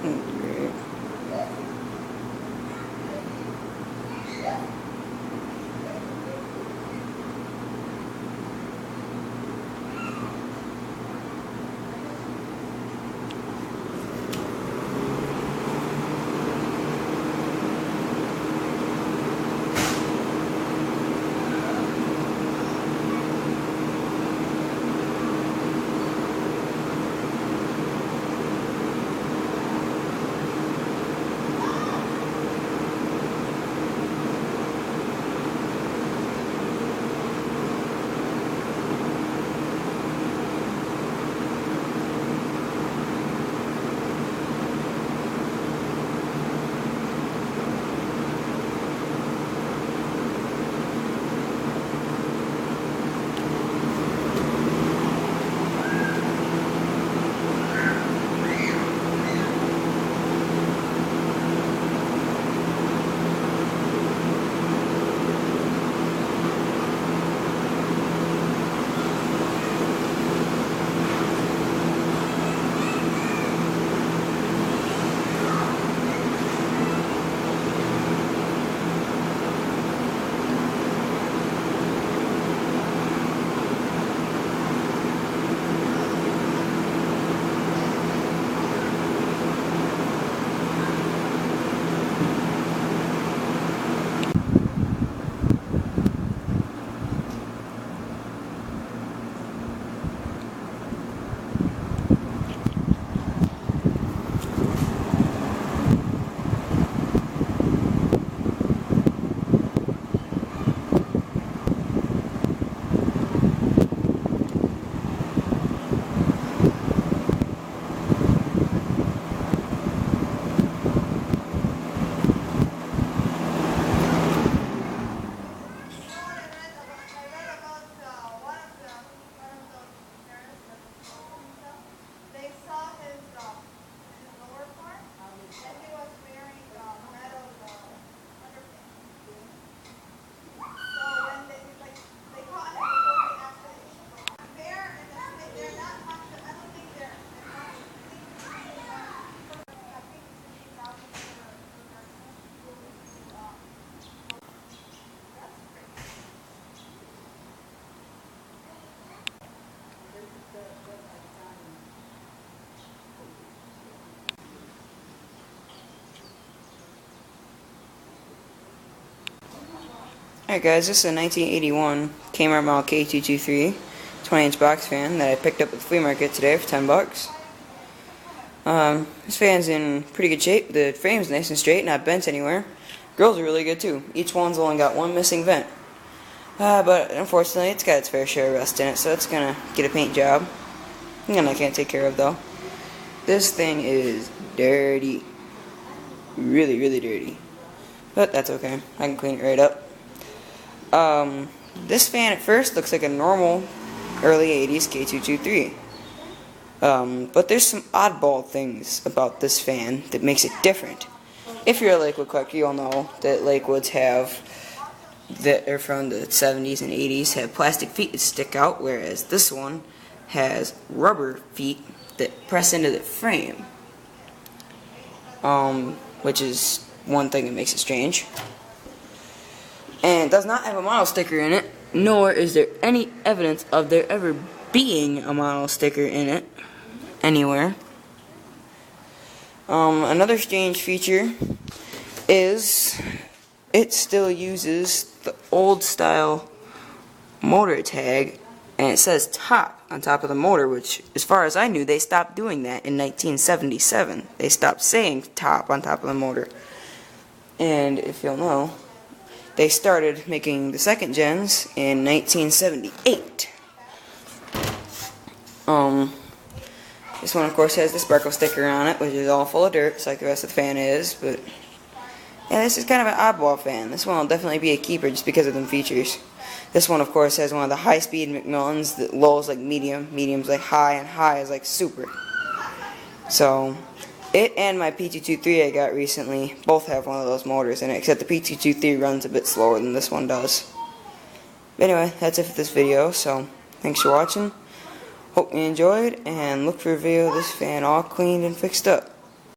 Great. Alright guys, this is a 1981 Kmart model K-223 20-inch box fan that I picked up at the flea market today for 10 bucks. This fan's in pretty good shape. The frame's nice and straight, not bent anywhere. Grills are really good too. Each one's only got one missing vent. But unfortunately it's got its fair share of rust in it, so it's gonna get a paint job. And I can't take care of though. This thing is dirty. Really, really dirty. But that's okay. I can clean it right up. This fan at first looks like a normal early 80s K-223. But there's some oddball things about this fan that makes it different. If you're a Lakewood collector, you'll know that Lakewoods that are from the 70s and 80s have plastic feet that stick out, whereas this one has rubber feet that press into the frame. Which is one thing that makes it strange. And it does not have a model sticker in it, nor is there any evidence of there ever being a model sticker in it anywhere. Another strange feature is it still uses the old style motor tag, and it says top on top of the motor, which as far as I knew they stopped doing that in 1977. They stopped saying top on top of the motor. And if you'll know, they started making the second gens in 1978. This one of course has the sparkle sticker on it, which is all full of dirt, just like the rest of the fan is, but yeah, this is kind of an oddball fan. This one will definitely be a keeper just because of them features. This one of course has one of the high-speed McMillans, that low is like medium, medium's like high, and high is like super. So it and my P223 I got recently both have one of those motors in it, except the P223 runs a bit slower than this one does. But anyway, that's it for this video, so thanks for watching. Hope you enjoyed, and look for a video of this fan all cleaned and fixed up.